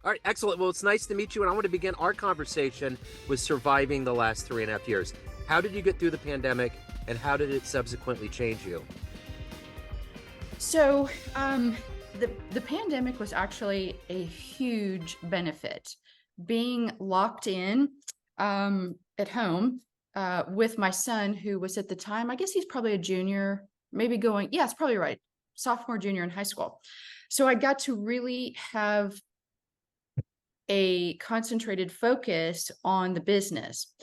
All right, excellent. Well, it's nice to meet you, and I want to begin our conversation with surviving the last 3.5 years. How did you get through the pandemic, and how did it subsequently change you? So, the pandemic was actually a huge benefit. Being locked in at home with my son, who was at the time, I guess he's probably a junior, maybe going, yeah, it's probably right, sophomore, junior in high school. So I got to really have a concentrated focus on the business.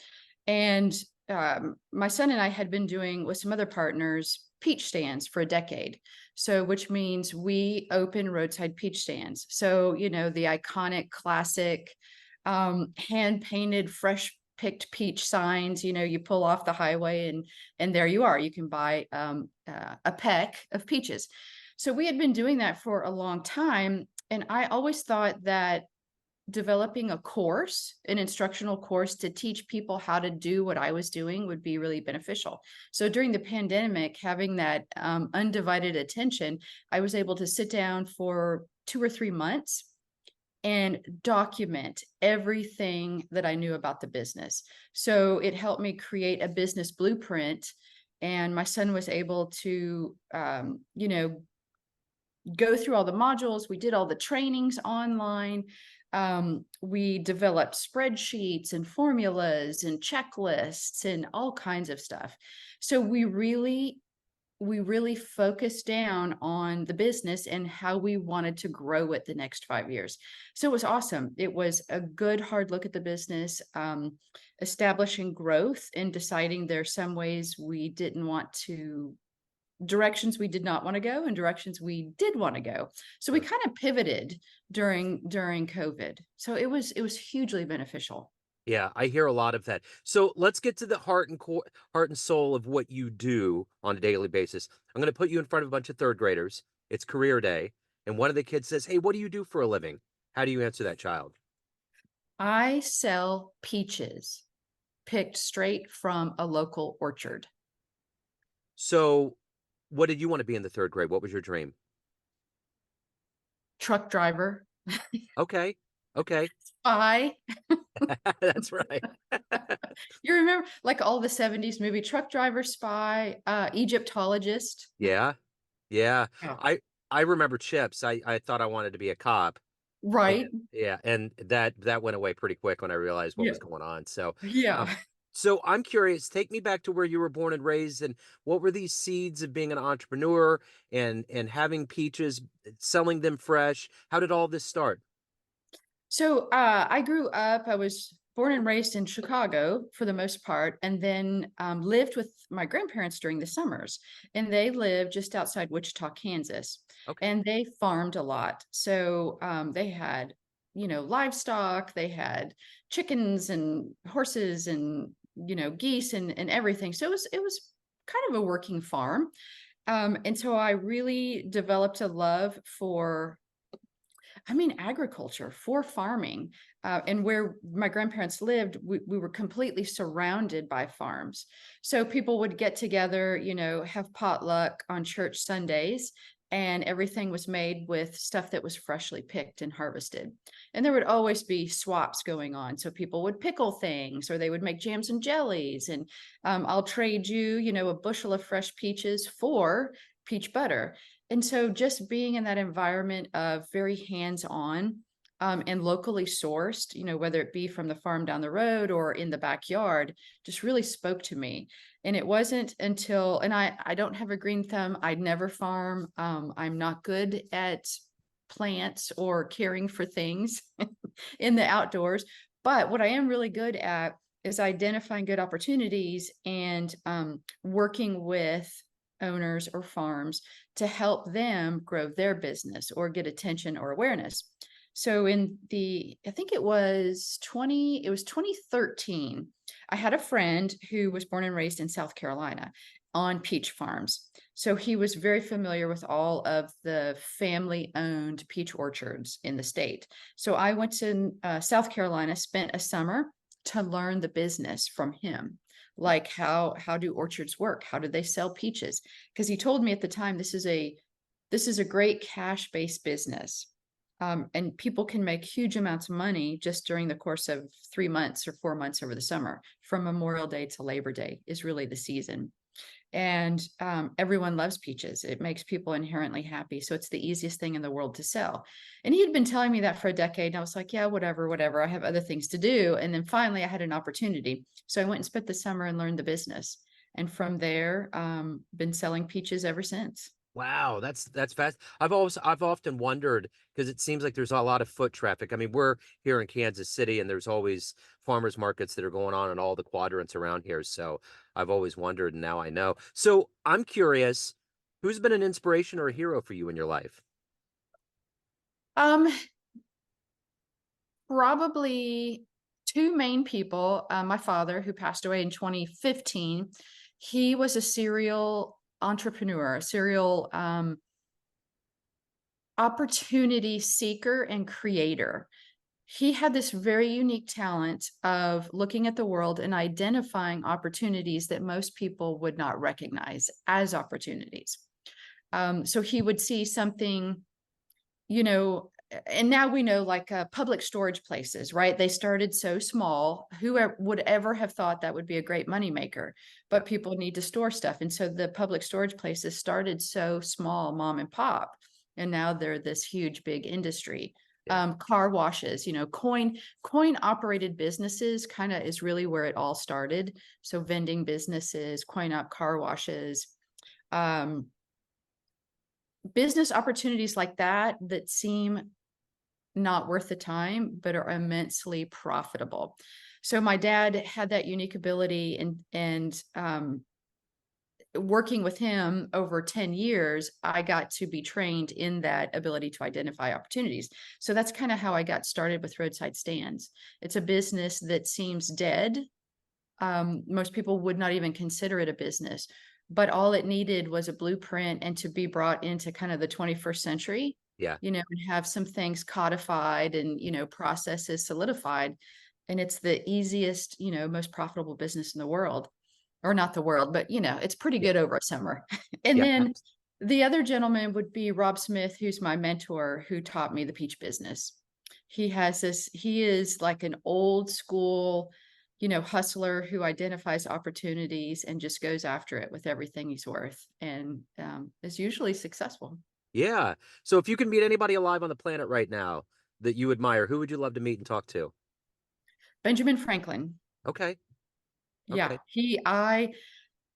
And my son and I had been doing with some other partners peach stands for a decade. So, which means we open roadside peach stands. So, the iconic, classic, hand painted, fresh picked peach signs. You pull off the highway and there you are. You can buy a peck of peaches. So we had been doing that for a long time, and I always thought that developing a course, an instructional course to teach people how to do what I was doing would be really beneficial. So during the pandemic, having that undivided attention, I was able to sit down for 2 or 3 months and document everything that I knew about the business. So it helped me create a business blueprint. And my son was able to, go through all the modules. We did all the trainings online. We developed spreadsheets and formulas and checklists and all kinds of stuff. So we really focused down on the business and how we wanted to grow it the next 5 years. So it was awesome. It was a good hard look at the business, establishing growth and deciding there's some ways we didn't want to, directions we did not want to go and directions we did want to go. So we Sure. kind of pivoted during COVID. So it was hugely beneficial. Yeah, I hear a lot of that. So let's get to the heart and soul of what you do on a daily basis. I'm going to put you in front of a bunch of third graders. It's career day, and one of the kids says, "Hey, what do you do for a living?" How do you answer that child? I sell peaches picked straight from a local orchard. So, what did you want to be in the third grade? What was your dream? Truck driver. Okay, okay, I that's right. You remember like all the 70s movie truck driver, spy, Egyptologist. Yeah, yeah. Yeah. I remember Chips. I thought I wanted to be a cop. And Right. yeah, and that went away pretty quick when I realized what Yeah. was going on. So, Yeah. um, so I'm curious, take me back to where you were born and raised, and what were these seeds of being an entrepreneur and having peaches, selling them fresh? How did all this start? So I grew up, I was born and raised in Chicago for the most part, and then lived with my grandparents during the summers. And they lived just outside Wichita, Kansas, Okay. and they farmed a lot. So they had, livestock, they had chickens and horses and, geese and everything. So it was kind of a working farm. And so I really developed a love for, agriculture, for farming. And where my grandparents lived, we were completely surrounded by farms. So people would get together, have potluck on church Sundays, and everything was made with stuff that was freshly picked and harvested. And there would always be swaps going on. So people would pickle things or they would make jams and jellies. And I'll trade you, a bushel of fresh peaches for peach butter. And so just being in that environment of very hands-on and locally sourced, whether it be from the farm down the road or in the backyard, just really spoke to me. And it wasn't until, and I don't have a green thumb. I'd never farm. I'm not good at plants or caring for things in the outdoors. But what I am really good at is identifying good opportunities and working with owners or farms to help them grow their business or get attention or awareness. So I think it was 2013, I had a friend who was born and raised in South Carolina on peach farms. So he was very familiar with all of the family owned peach orchards in the state. So I went to South Carolina, spent a summer to learn the business from him. Like how do orchards work? How do they sell peaches? Because he told me at the time this is a great cash-based business. And people can make huge amounts of money just during the course of 3 months or 4 months over the summer. From Memorial Day to Labor Day is really the season. And everyone loves peaches. It makes people inherently happy. So it's the easiest thing in the world to sell. And he had been telling me that for a decade. And I was like, yeah, whatever, whatever. I have other things to do. And then finally, I had an opportunity. So I went and spent the summer and learned the business. And from there, been selling peaches ever since. Wow, that's fast. I've often wondered because it seems like there's a lot of foot traffic. I mean, we're here in Kansas City and there's always farmers markets that are going on in all the quadrants around here. So I've always wondered and now I know. So I'm curious, who's been an inspiration or a hero for you in your life? Um, Probably two main people. My father, who passed away in 2015, he was a serial entrepreneur, a serial opportunity seeker and creator. He had this very unique talent of looking at the world and identifying opportunities that most people would not recognize as opportunities. So he would see something, you know, and now we know, like, public storage places, right? They started so small. Who would ever have thought that would be a great moneymaker? Yeah, But people need to store stuff. And so the public storage places started so small, mom and pop, and now they're this huge, big industry. yeah. Car washes, coin operated businesses kind of is really where it all started. So vending businesses, coin op car washes, um, business opportunities like that that seem not worth the time, but are immensely profitable. So my dad had that unique ability, and working with him over 10 years, I got to be trained in that ability to identify opportunities. So that's kind of how I got started with roadside stands. It's a business that seems dead. Most people would not even consider it a business, but all it needed was a blueprint and to be brought into kind of the 21st century, Yeah. and have some things codified and, processes solidified. And it's the easiest, most profitable business in the world, or not the world, but it's pretty Yeah. good over a summer. And Yeah. then the other gentleman would be Rob Smith, who's my mentor, who taught me the peach business. He is like an old school, hustler who identifies opportunities and just goes after it with everything he's worth, and is usually successful. Yeah. So if you can meet anybody alive on the planet right now that you admire, who would you love to meet and talk to? Benjamin Franklin. Okay. Yeah, Okay.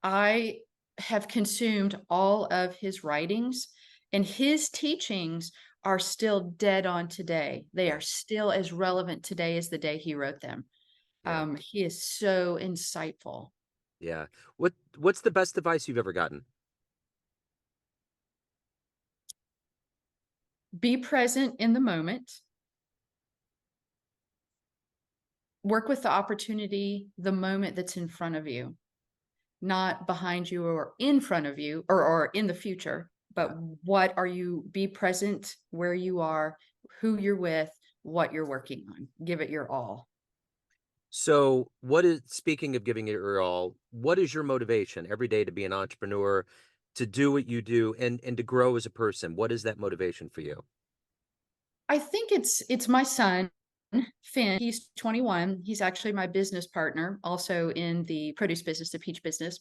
I have consumed all of his writings, and his teachings are still dead on today. They Yeah. are still as relevant today as the day he wrote them. Yeah. He is so insightful. Yeah. What's the best advice you've ever gotten? Be present in the moment. Work with the opportunity, the moment that's in front of you, not behind you or in front of you, or in the future, but Yeah. what are you, be present where you are, who you're with, what you're working on. Give it your all. So, what is speaking of giving it your all, what is your motivation every day to be an entrepreneur, to do what you do and to grow as a person? What is that motivation for you? I think it's my son, Finn. He's 21. He's actually my business partner, also in the produce business, the peach business.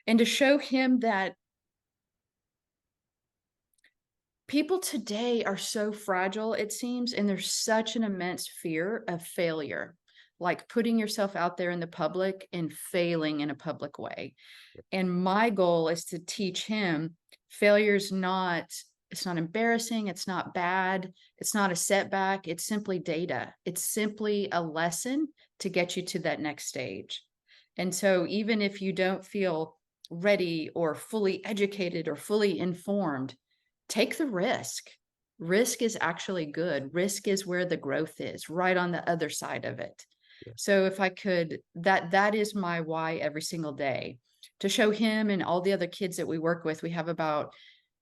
And to show him that people today are so fragile, it seems, and there's such an immense fear of failure, like putting yourself out there in the public and failing in a public way. And my goal is to teach him failure's not, it's not embarrassing, it's not bad, it's not a setback, it's simply data. It's simply a lesson to get you to that next stage. And so even if you don't feel ready or fully educated or fully informed, take the risk. Risk is actually good. Risk is where the growth is, right on the other side of it. Yeah. So if I could, that is my why every single day, to show him and all the other kids that we work with. We have about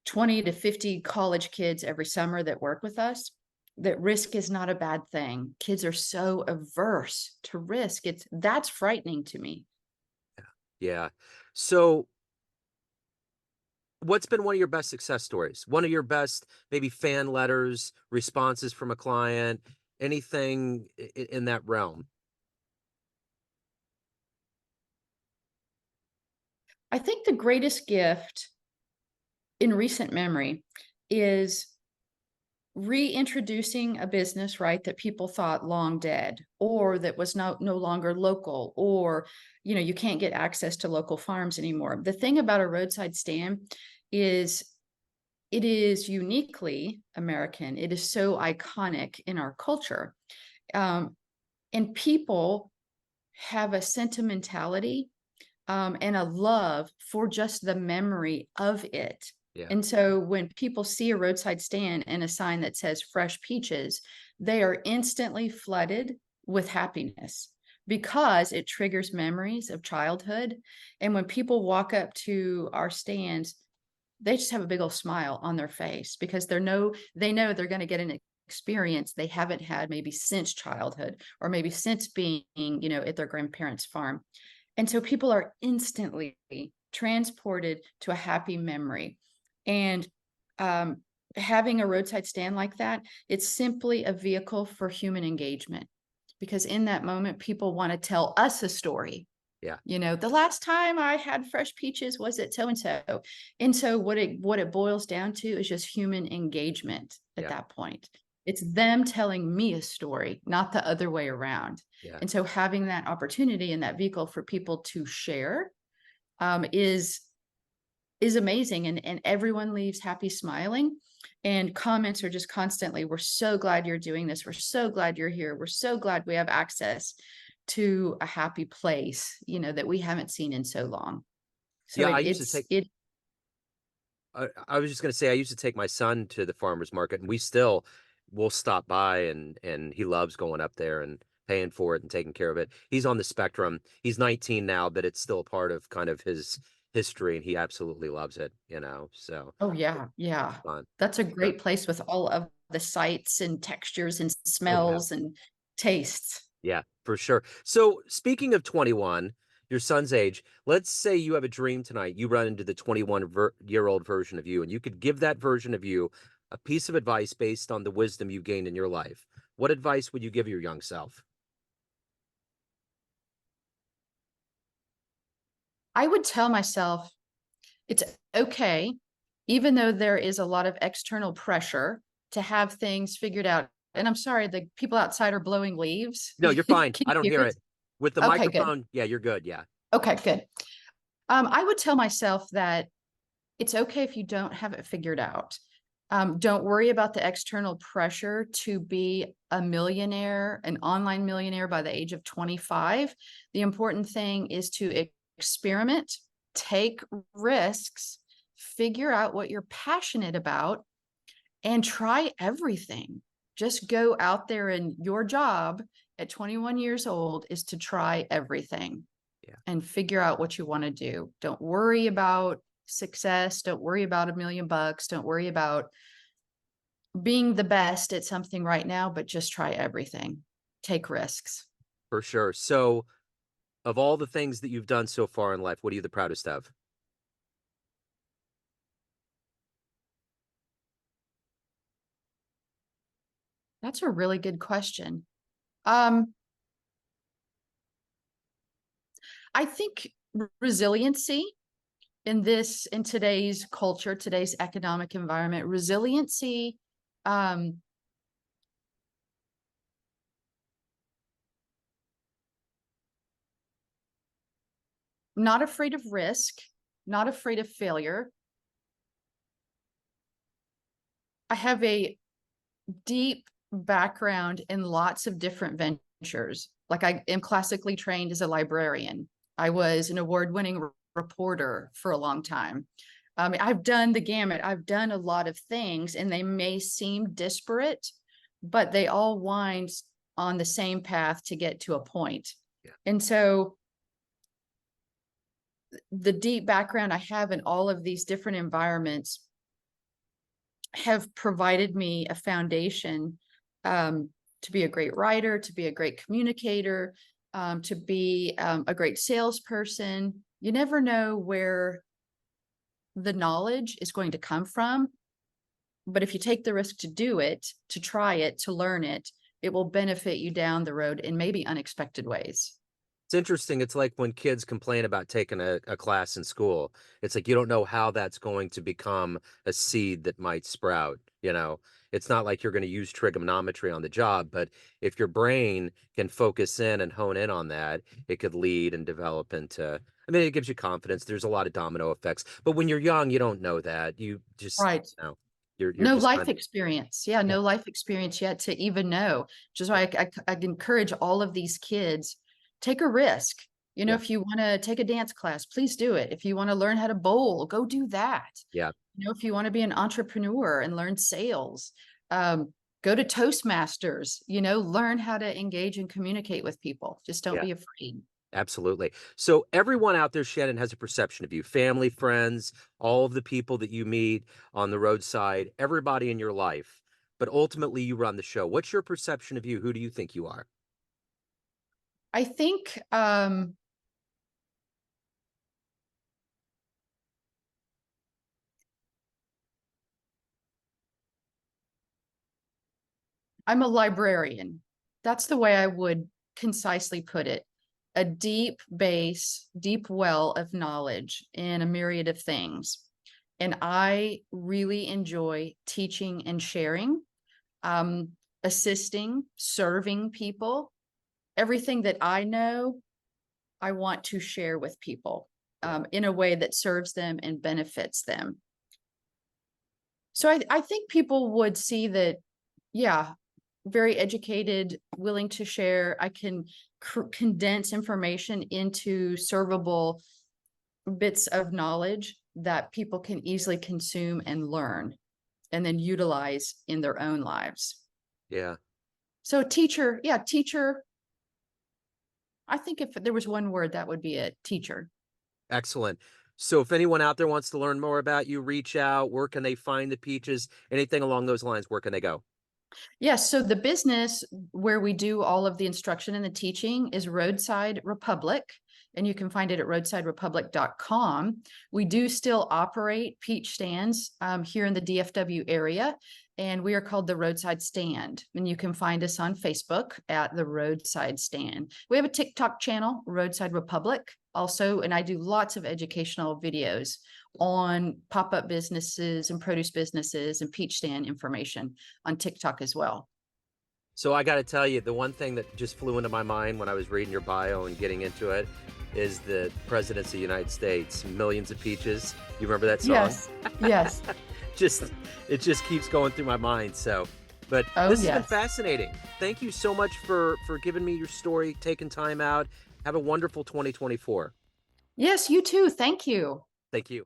20 to 50 college kids every summer that work with us, that risk is not a bad thing. Kids are so averse to risk. That's frightening to me. Yeah. So, what's been one of your best success stories? One of your best maybe fan letters, responses from a client, anything in that realm? I think the greatest gift in recent memory is reintroducing a business, right, that people thought long dead, or that was no longer local, or you can't get access to local farms anymore. The thing about a roadside stand is it is uniquely American. It is so iconic in our culture. Um, and people have a sentimentality and a love for just the memory of it. Yeah, And so when people see a roadside stand and a sign that says fresh peaches, they are instantly flooded with happiness because it triggers memories of childhood. And when people walk up to our stands, they just have a big old smile on their face because they know they're going to get an experience they haven't had maybe since childhood or maybe since being, at their grandparents' farm. And so people are instantly transported to a happy memory. And um, having a roadside stand like that, it's simply a vehicle for human engagement because in that moment, people want to tell us a story. yeah, The last time I had fresh peaches was at so and so. And so what it boils down to is just human engagement at yeah, that point. It's them telling me a story, not the other way around. yeah. And so having that opportunity and that vehicle for people to share is amazing. And everyone leaves happy smiling. And comments are just constantly, we're so glad you're doing this. We're so glad you're here. We're so glad we have access to a happy place, that we haven't seen in so long. So Yeah, it I used to it's take it I was just gonna say I used to take my son to the farmer's market, and we still will stop by, and he loves going up there and paying for it and taking care of it. He's on the spectrum. He's 19 now, but it's still a part of kind of his history, and he absolutely loves it, so oh it's yeah, yeah. fun. That's a So, great place with all of the sights and textures and oh yeah. smells and tastes. Yeah, for sure. So speaking of 21, your son's age, let's say you have a dream tonight. You run into the 21-year old version of you, and you could give that version of you a piece of advice based on the wisdom you gained in your life. What advice would you give your young self? I would tell myself it's okay, even though there is a lot of external pressure to have things figured out. And I'm sorry, the people outside are blowing leaves. No, you're Can fine. I you don't hear hear it? it. With the Okay, good. microphone, yeah, you're good. Yeah. Okay, good. I would tell myself that it's okay if you don't have it figured out. Don't worry about the external pressure to be a millionaire, an online millionaire by the age of 25. The important thing is to experiment, take risks, figure out what you're passionate about, and try everything. Just go out there, and your job at 21 years old is to try everything Yeah, and figure out what you want to do. Don't worry about success. Don't worry about $1 million. Don't worry about being the best at something right now, but just try everything. Take risks. for sure. So, of all the things that you've done so far in life, what are you the proudest of? That's a really good question. Um, I think resiliency in today's culture, today's economic environment, resiliency, um, not afraid of risk, not afraid of failure. I have a deep background in lots of different ventures. Like I am classically trained as a librarian. I was an award-winning reporter for a long time. I've done the gamut. I've done a lot of things, and they may seem disparate, but they all wind on the same path to get to a point. Yeah, And so the deep background I have in all of these different environments have provided me a foundation um, to be a great writer, to be a great communicator, to be a great salesperson. You never know where the knowledge is going to come from. But if you take the risk to do it, to try it, to learn it, it will benefit you down the road in maybe unexpected ways. It's interesting. It's like when kids complain about taking a class in school. It's like you don't know how that's going to become a seed that might sprout, you know? It's not like you're going to use trigonometry on the job, but if your brain can focus in and hone in on that, it could lead and develop into, I mean, it gives you confidence. There's a lot of domino effects. But when you're young, you don't know that. You just, Right. you know, you're No just life kind of, experience. Yeah, yeah, no life experience yet to even know. Just yeah, like I encourage all of these kids, take a risk. yeah, If you want to take a dance class, please do it. If you want to learn how to bowl, go do that. yeah, If you want to be an entrepreneur and learn sales, um, go to Toastmasters, learn how to engage and communicate with people. Just don't yeah. be afraid. Absolutely. So everyone out there, Shannon, has a perception of you. Family, friends, all of the people that you meet on the roadside, everybody in your life. But ultimately, you run the show. What's your perception of you? Who do you think you are? I think I'm a librarian. That's the way I would concisely put it. A deep base, deep well of knowledge in a myriad of things. And I really enjoy teaching and sharing, um, assisting, serving people. Everything that I know, I want to share with people Yeah. in a way that serves them and benefits them. So I think people would see that, yeah, very educated, willing to share. I can condense information into servable bits of knowledge that people can easily consume and learn and then utilize in their own lives. Yeah. So teacher, yeah, teacher. I think if there was one word, that would be it, teacher. Excellent. So if anyone out there wants to learn more about you, reach out. Where can they find the peaches? Anything along those lines, where can they go? Yes, so the business where we do all of the instruction and the teaching is Roadside Republic, and you can find it at roadsiderepublic.com. We do still operate peach stands here in the DFW area, and we are called the Roadside Stand. And you can find us on Facebook at the Roadside Stand. We have a TikTok channel, Roadside Republic, also, and I do lots of educational videos on pop-up businesses and produce businesses and peach stand information on TikTok as well. So I got to tell you, the one thing that just flew into my mind when I was reading your bio and getting into it is the presidents of the United States, Millions of Peaches. You remember that song? Yes. Yes. Just it just keeps going through my mind. So, but Oh, this has been yes. fascinating. Thank you so much for giving me your story, taking time out. Have a wonderful 2024. Yes, you too. Thank you. Thank you.